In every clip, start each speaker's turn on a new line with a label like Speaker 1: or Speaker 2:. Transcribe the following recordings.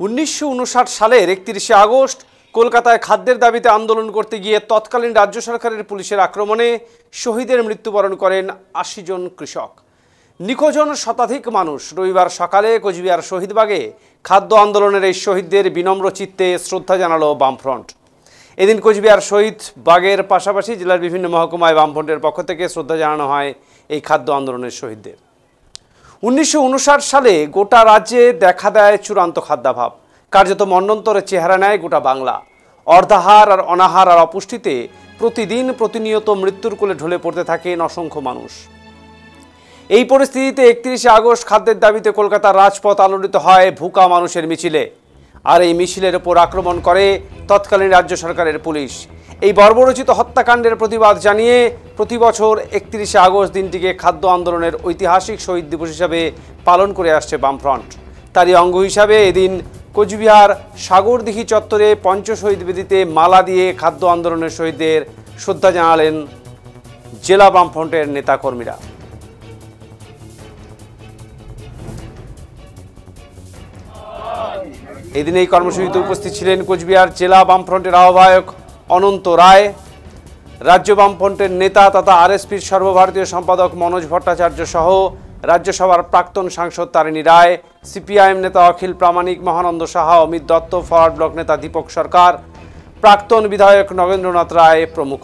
Speaker 1: 1959 সালের 31 আগস্ট কলকাতায় খাদ্যের দাবিতে আন্দোলন করতে গিয়ে তৎকালীন রাজ্য সরকারের পুলিশের আক্রমণে শহীদের মৃত্যুবরণ করেন 80 জন কৃষক। নিখোঁজ শতাধিক মানুষ। রবিবার সকালে কোচবিহার শহীদবাগে খাদ্য আন্দোলনের এই শহীদদের বিনম্র চিত্তে শ্রদ্ধা জানালো বামফ্রন্ট। এদিন কোচবিহার শহীদ বাগের পাশাপাশি জেলার বিভিন্ন মহকুমায় বামফ্রন্টের পক্ষ থেকে শ্রদ্ধা জানানো হয় এই খাদ্য আন্দোলনের শহীদদের। 1959 সালে গোটা রাজ্যে দেখা দেয় চূড়ান্ত খাদ্যাভাব। কার্যত মন্বন্তরে চেহারা নেয় গোটা বাংলা। অর্ধাহার আর অনাহার আর অপুষ্টিতে প্রতিনিয়ত মৃত্যুর কোলে ঢলে পড়তে থাকেন অসংখ্য মানুষ। এই পরিস্থিতিতে 31 আগস্ট খাদ্যের দাবিতে কলকাতার রাজপথ আলোড়িত হয় ভুকা মানুষের মিছিলে। আর এই মিছিলের ওপর আক্রমণ করে তৎকালীন রাজ্য সরকারের পুলিশ। এই বর্বরোচিত হত্যাকাণ্ডের প্রতিবাদ জানিয়ে প্রতি বছর 31 আগস্ট দিনটিকে খাদ্য আন্দোলনের ঐতিহাসিক শহীদ দিবস হিসাবে পালন করে আসছে বামফ্রন্ট। তারই অঙ্গ হিসাবে এদিন কোচবিহার সাগরদিঘি চত্বরে পঞ্চশহীদ বেদিতে মালা দিয়ে খাদ্য আন্দোলনের শহীদদের শ্রদ্ধা জানালেন জেলা বামফ্রন্টের নেতাকর্মীরা। এদিন এই কর্মসূচিতে উপস্থিত ছিলেন কোচবিহার জেলা বামফ্রন্টের আহ্বায়ক অনন্ত রায়, রাজ্য বামফ্রন্টের নেতা তথা আরএসপির সর্বভারতীয় সম্পাদক মনোজ ভট্টাচার্য সহ রাজ্যসভার প্রাক্তন সাংসদ তারিণী রায়, সিপিআইএম নেতা অখিল প্রামাণিক, মহানন্দ সাহা, অমিত দত্ত, ফরওয়ার্ড ব্লক নেতা দীপক সরকার, প্রাক্তন বিধায়ক নগেন্দ্রনাথ রায় প্রমুখ।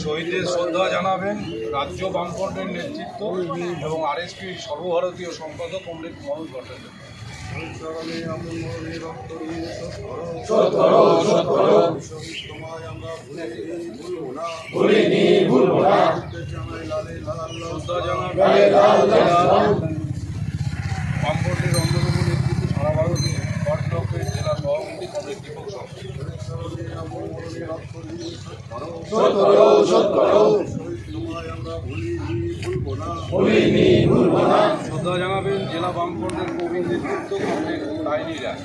Speaker 2: শহীদদের শ্রদ্ধা জানাবেন রাজ্য বামফ্রন্টের নেতৃত্ব এবং আরএসপির সর্বভারতীয় সম্পাদক কমরেড মনোজ ভট্টাচার্য। বামফ্রন্টের অন্যতম নেতৃত্ব সারা ভারতে ব্লকের জেলা সভাপতি কমরেড দীপক শ্রদ্ধা জানাবেন জেলা বামফ্রন্টের প্রবীণ নেতৃত্ব কমরেড তারিণী রায়।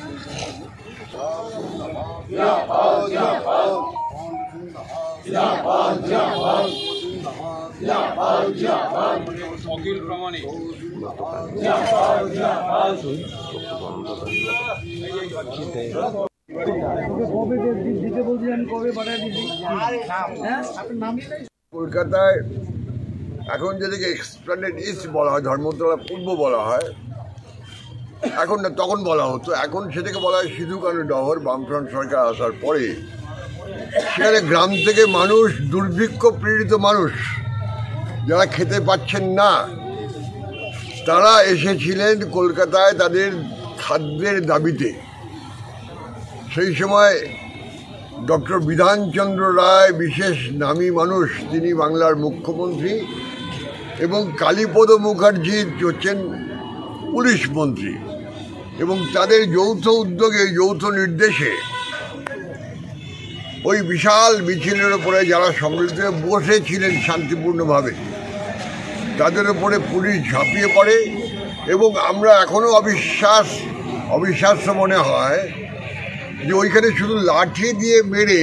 Speaker 2: অখিল প্রামাণিক।
Speaker 3: কলকাতায় এখন যেদিকে এক্সপ্ল্যানেড ইস্ট বলা হয়, ধর্মতলা পূর্ব বলা হয়, এখন না তখন বলা হতো, এখন সেটাকে বলা হয় সিধু কানু ডহর। বামফ্রন্ট সরকার আসার পরে সেখানে গ্রাম থেকে মানুষ, দুর্ভিক্ষ পীড়িত মানুষ যারা খেতে পাচ্ছেন না, তারা এসেছিলেন কলকাতায় তাদের খাদ্যের দাবিতে। সেই সময় ডক্টর বিধানচন্দ্র রায়, বিশেষ নামী মানুষ, তিনি বাংলার মুখ্যমন্ত্রী, এবং কালীপদ মুখার্জি হচ্ছেন পুলিশ মন্ত্রী, এবং তাদের যৌথ উদ্যোগে, যৌথ নির্দেশে ওই বিশাল মিছিলের ওপরে যারা সম্মিলিত বসেছিলেন শান্তিপূর্ণভাবে, তাদের উপরে পুলিশ ঝাঁপিয়ে পড়ে। এবং আমরা এখনও অবিশ্বাস্য মনে হয় যে ওইখানে শুধু লাঠি দিয়ে মেরে,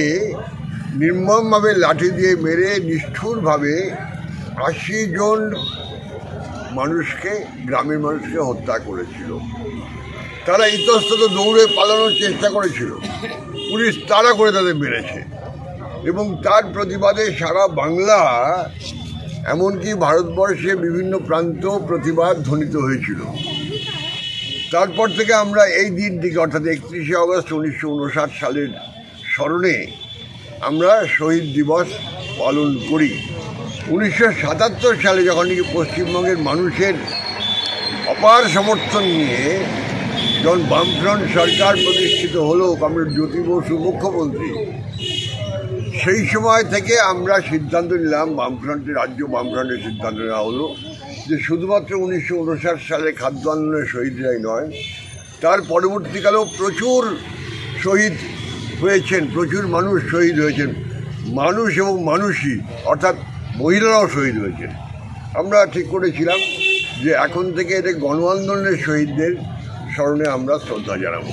Speaker 3: নির্মমভাবে লাঠি দিয়ে মেরে নিষ্ঠুরভাবে 80 জন মানুষকে, গ্রামের মানুষকে হত্যা করেছিল। তারা ইতস্তত দৌড়ে পালানোর চেষ্টা করেছিল, পুলিশ তাড়া করে তাদের মেরেছে। এবং তার প্রতিবাদে সারা বাংলা, এমনকি ভারতবর্ষে বিভিন্ন প্রান্ত প্রতিবাদ ধ্বনিত হয়েছিল। তারপর থেকে আমরা এই দিনটিকে, অর্থাৎ 31 আগস্ট 1959 সালের স্মরণে আমরা শহীদ দিবস পালন করি। 1977 সালে যখন নাকি পশ্চিমবঙ্গের মানুষের অপার সমর্থন নিয়ে যখন বামফ্রন্ট সরকার প্রতিষ্ঠিত হলো, কমরেড জ্যোতি বসু মুখ্যমন্ত্রী, সেই সময় থেকে আমরা সিদ্ধান্ত নিলাম, রাজ্য বামফ্রন্টের সিদ্ধান্ত নেওয়া হলো যে শুধুমাত্র 1959 সালে খাদ্য আন্দোলনের শহীদরাই নয়, তার পরবর্তীকালেও প্রচুর শহীদ হয়েছেন, প্রচুর মানুষ শহীদ হয়েছেন, মানুষ এবং মানুষই অর্থাৎ মহিলারাও শহীদ হয়েছেন। আমরা ঠিক করেছিলাম যে এখন থেকে এটা গণ আন্দোলনের শহীদদের স্মরণে আমরা শ্রদ্ধা জানাবো।